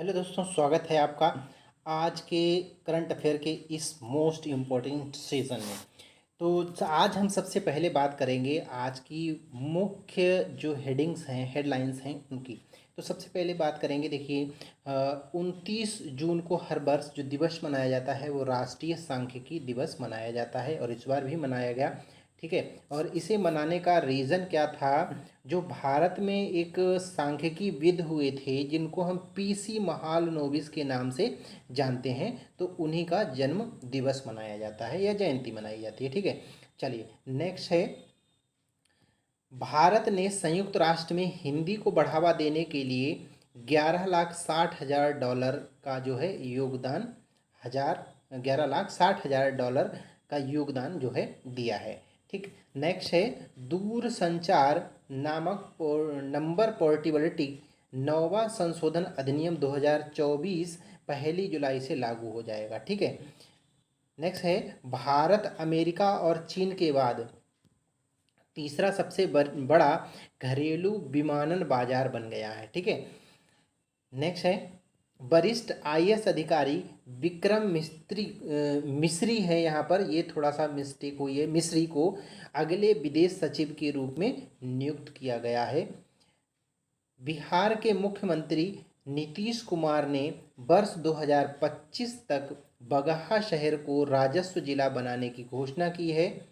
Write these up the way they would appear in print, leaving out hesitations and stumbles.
Hello दोस्तों, स्वागत है आपका आज के करंट अफेयर के इस मोस्ट इम्पोर्टेंट सेशन में। तो आज हम सबसे पहले बात करेंगे आज की मुख्य जो हेडिंग्स हैं, हेडलाइंस हैं उनकी। तो सबसे पहले बात करेंगे, देखिए 29 जून को हर वर्ष जो दिवस मनाया जाता है वो राष्ट्रीय सांख्यिकी दिवस मनाया जाता है और इस बार भी मनाया गया। ठीक है, और इसे मनाने का रीज़न क्या था? जो भारत में एक सांख्यिकी विद हुए थे जिनको हम पीसी महालनोबिस के नाम से जानते हैं, तो उन्हीं का जन्म दिवस मनाया जाता है या जयंती मनाई जाती है। ठीक है, चलिए नेक्स्ट है, भारत ने संयुक्त राष्ट्र में हिंदी को बढ़ावा देने के लिए 11,60,000 डॉलर का जो है योगदान, 11,60,000 डॉलर का योगदान जो है दिया है। ठीक, नेक्स्ट है, दूर संचार नामक नंबर पोर्टेबिलिटी 9वां संशोधन अधिनियम 2024 1 जुलाई से लागू हो जाएगा। ठीक है, नेक्स्ट है, भारत अमेरिका और चीन के बाद तीसरा सबसे बड़ा घरेलू विमानन बाजार बन गया है। ठीक है, नेक्स्ट है, वरिष्ठ आईएएस अधिकारी विक्रम मिस्री है, यहाँ पर ये थोड़ा सा मिस्टेक हुई है, मिस्री को अगले विदेश सचिव के रूप में नियुक्त किया गया है। बिहार के मुख्यमंत्री नीतीश कुमार ने वर्ष 2025 तक बगहा शहर को राजस्व जिला बनाने की घोषणा की है।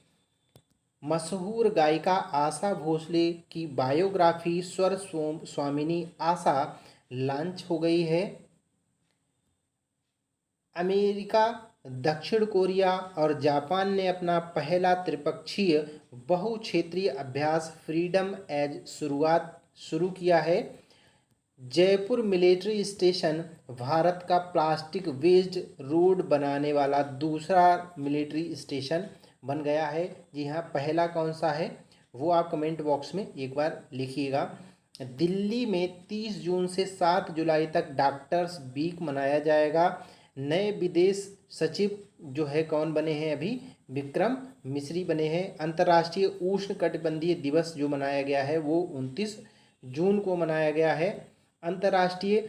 मशहूर गायिका आशा भोसले की बायोग्राफी स्वर स्वामिनी आशा लॉन्च हो गई है। अमेरिका, दक्षिण कोरिया और जापान ने अपना पहला त्रिपक्षीय बहुक्षेत्रीय अभ्यास फ्रीडम एज शुरू किया है। जयपुर मिलिट्री स्टेशन भारत का प्लास्टिक वेस्ड रोड बनाने वाला दूसरा मिलिट्री स्टेशन बन गया है। जी हाँ, पहला कौन सा है वो आप कमेंट बॉक्स में एक बार लिखिएगा। दिल्ली में 30 जून से 7 जुलाई तक डॉक्टर्स वीक मनाया जाएगा। नए विदेश सचिव जो है कौन बने हैं? अभी विक्रम मिस्री बने हैं। अंतर्राष्ट्रीय उष्णकटिबंधीय दिवस जो मनाया गया है वो 29 जून को मनाया गया है। अंतर्राष्ट्रीय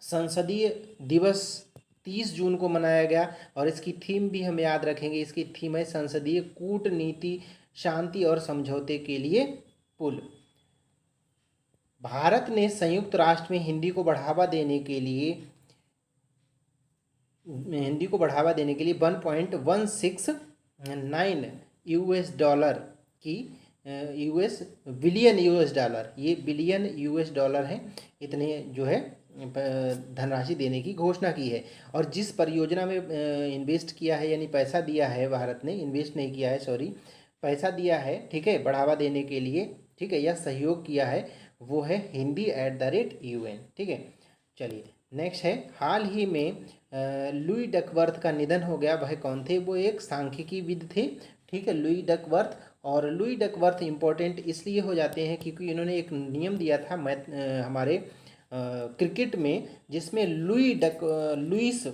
संसदीय दिवस 30 जून को मनाया गया और इसकी थीम भी हम याद रखेंगे। इसकी थीम है संसदीय कूटनीति, शांति और समझौते के लिए पुल। भारत ने संयुक्त राष्ट्र में हिंदी को बढ़ावा देने के लिए 1.169 यूएस डॉलर की यूएस बिलियन यूएस डॉलर, ये बिलियन यूएस डॉलर है, इतने जो है धनराशि देने की घोषणा की है। और जिस परियोजना में इन्वेस्ट किया है, यानी पैसा दिया है, भारत ने इन्वेस्ट नहीं किया है, सॉरी, पैसा दिया है, ठीक है, बढ़ावा देने के लिए, ठीक है, या सहयोग किया है, वो है hindi@UN। ठीक है, चलिए नेक्स्ट है, हाल ही में लुई डकवर्थ का निधन हो गया। वह कौन थे? वो एक सांख्यिकीविद थे। ठीक है, लुई डकवर्थ। और लुई डकवर्थ इम्पोर्टेंट इसलिए हो जाते हैं क्योंकि इन्होंने एक नियम दिया था हमारे क्रिकेट में, जिसमें लुईस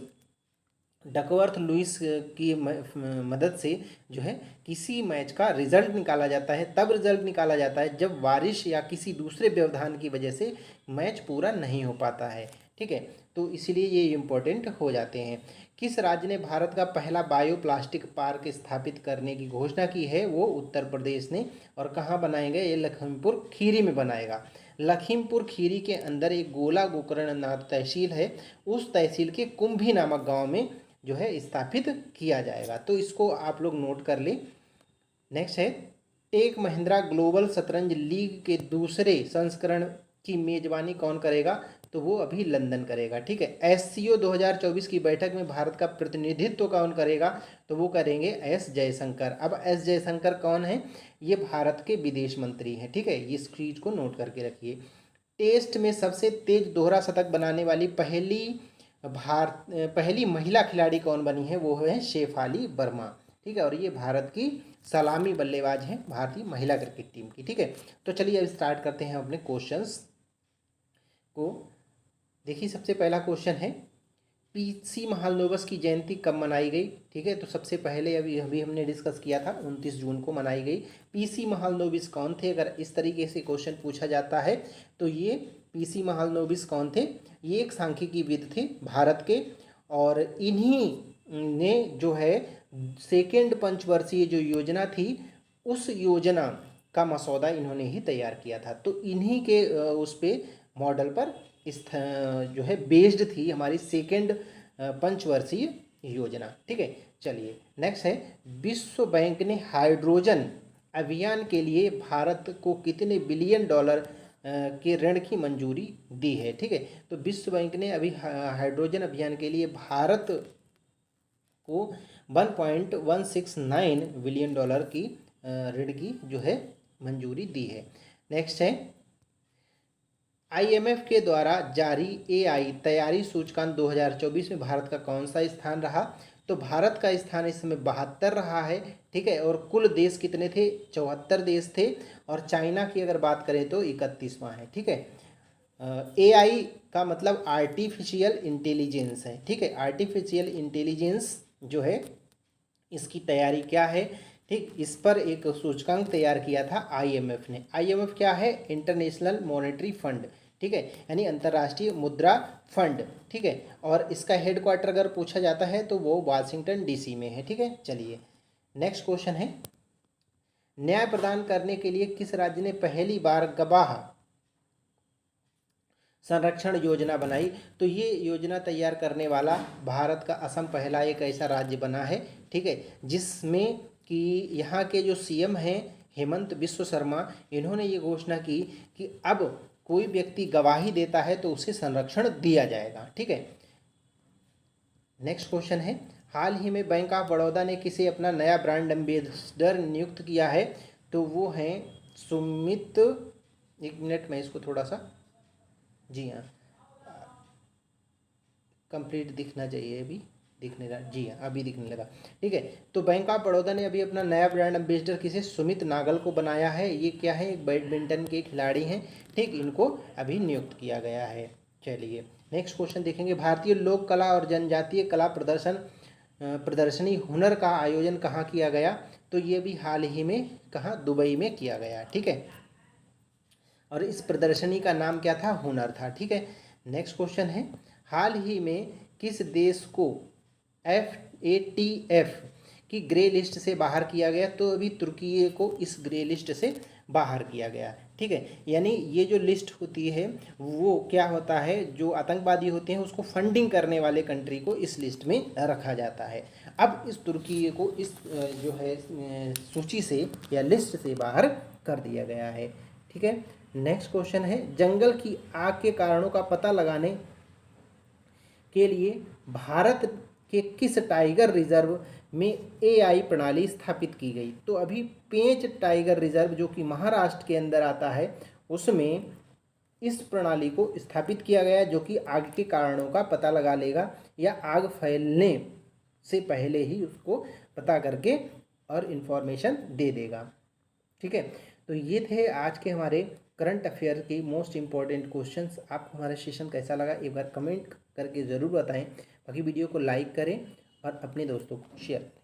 डकवर्थ लुईस की मदद से जो है किसी मैच का रिजल्ट निकाला जाता है। तब रिजल्ट निकाला जाता है जब बारिश या किसी दूसरे व्यवधान की वजह से मैच पूरा नहीं हो पाता है। ठीक है, तो इसीलिए ये इम्पोर्टेंट हो जाते हैं। किस राज्य ने भारत का पहला बायो प्लास्टिक पार्क स्थापित करने की घोषणा की है? वो उत्तर प्रदेश ने। और कहाँ बनाएंगे? ये लखीमपुर खीरी में बनाएगा। लखीमपुर खीरी के अंदर एक गोला गोकर्ण नाथ तहसील है, उस तहसील के कुंभी नामक गांव में जो है स्थापित किया जाएगा। तो इसको आप लोग नोट कर लें। नेक्स्ट है, टेक महिंद्रा ग्लोबल शतरंज लीग के दूसरे संस्करण की मेजबानी कौन करेगा? तो वो अभी लंदन करेगा। ठीक है, एससीओ 2024 की बैठक में भारत का प्रतिनिधित्व कौन करेगा? तो वो करेंगे एस जयशंकर। अब एस जयशंकर कौन है? ये भारत के विदेश मंत्री हैं। ठीक है, इस चीज़ को नोट करके रखिए। टेस्ट में सबसे तेज दोहरा शतक बनाने वाली पहली महिला खिलाड़ी कौन बनी है? वो है शेफाली वर्मा। ठीक है, और ये भारत की सलामी बल्लेबाज हैं भारतीय महिला क्रिकेट टीम की। ठीक है, तो चलिए अब स्टार्ट करते हैं अपने क्वेश्चंस को। देखिए, सबसे पहला क्वेश्चन है, पीसी महालनोबिस की जयंती कब मनाई गई? ठीक है, तो सबसे पहले अभी अभी हमने डिस्कस किया था 29 जून को मनाई गई। पीसी महालनोबिस कौन थे? अगर इस तरीके से क्वेश्चन पूछा जाता है तो ये पीसी महालनोबिस कौन थे? ये एक सांख्यिकीविद थे भारत के, और इन्हीं ने जो है सेकेंड पंचवर्षीय जो योजना थी उस योजना का मसौदा इन्होंने ही तैयार किया था। तो इन्हीं के उस पे मॉडल पर इस जो है बेस्ड थी हमारी सेकेंड पंचवर्षीय योजना। ठीक है, चलिए नेक्स्ट है, विश्व बैंक ने हाइड्रोजन अभियान के लिए भारत को कितने बिलियन डॉलर के ऋण की मंजूरी दी है? ठीक है, तो विश्व बैंक ने अभी हाइड्रोजन अभियान के लिए भारत को 1.169 बिलियन डॉलर की ऋण की जो है मंजूरी दी है। नेक्स्ट है, आईएमएफ के द्वारा जारी एआई तैयारी सूचकांक 2024 में भारत का कौन सा स्थान रहा? तो भारत का स्थान इस समय 72 रहा है। ठीक है, और कुल देश कितने थे? 74 देश थे, और चाइना की अगर बात करें तो 31वां है। ठीक है, एआई का मतलब आर्टिफिशियल इंटेलिजेंस है। ठीक है, आर्टिफिशियल इंटेलिजेंस जो है इसकी तैयारी क्या है? ठीक, इस पर एक सूचकांक तैयार किया था आईएमएफ ने। आईएमएफ क्या है? International monetary fund. ठीक है, यानी अंतर्राष्ट्रीय मुद्रा फंड। ठीक है, और इसका हेडक्वार्टर अगर पूछा जाता है तो वो वाशिंगटन डीसी में है। ठीक है, चलिए नेक्स्ट क्वेश्चन है, न्याय प्रदान करने के लिए किस राज्य ने पहली बार गवाह संरक्षण योजना बनाई? तो ये योजना तैयार करने वाला भारत का असम पहला एक ऐसा राज्य बना है। ठीक है, जिसमें कि यहाँ के जो सीएम हैं हेमंत बिस्व शर्मा, इन्होंने ये घोषणा की कि अब कोई व्यक्ति गवाही देता है तो उसे संरक्षण दिया जाएगा। ठीक है, नेक्स्ट क्वेश्चन है, हाल ही में बैंक ऑफ बड़ौदा ने किसे अपना नया ब्रांड एम्बेसडर नियुक्त किया है? तो वो हैं सुमित, एक मिनट में इसको थोड़ा सा, जी हाँ कंप्लीट दिखना चाहिए, अभी दिखने लगा, जी हाँ अभी दिखने लगा। ठीक है, तो बैंक ऑफ बड़ौदा ने अभी अपना नया ब्रांड एम्बेसडर किसे? सुमित नागल को बनाया है। ये क्या है? एक बैडमिंटन के खिलाड़ी हैं। ठीक, इनको अभी नियुक्त किया गया है। चलिए नेक्स्ट क्वेश्चन देखेंगे, भारतीय लोक कला और जनजातीय कला प्रदर्शनी हुनर का आयोजन कहाँ किया गया? तो ये भी हाल ही में कहाँ? दुबई में किया गया। ठीक है, और इस प्रदर्शनी का नाम क्या था? हुनर था। ठीक है, नेक्स्ट क्वेश्चन है, हाल ही में किस देश को FATF की ग्रे लिस्ट से बाहर किया गया? तो अभी तुर्की को इस ग्रे लिस्ट से बाहर किया गया। ठीक है, यानी ये जो लिस्ट होती है वो क्या होता है, जो आतंकवादी होते हैं उसको फंडिंग करने वाले कंट्री को इस लिस्ट में रखा जाता है। अब इस तुर्की को इस जो है सूची से या लिस्ट से बाहर कर दिया गया है। ठीक है, नेक्स्ट क्वेश्चन है, जंगल की आग के कारणों का पता लगाने के लिए भारत के किस टाइगर रिजर्व में AI प्रणाली स्थापित की गई? तो अभी पेंच टाइगर रिजर्व जो कि महाराष्ट्र के अंदर आता है उसमें इस प्रणाली को स्थापित किया गया, जो कि आग के कारणों का पता लगा लेगा या आग फैलने से पहले ही उसको पता करके और इन्फॉर्मेशन दे देगा। ठीक है, तो ये थे आज के हमारे करंट अफेयर के मोस्ट इंपॉर्टेंट क्वेश्चंस। आपको हमारा सेशन कैसा लगा एक बार कमेंट करके ज़रूर बताएं। बाकी वीडियो को लाइक करें और अपने दोस्तों को शेयर करें।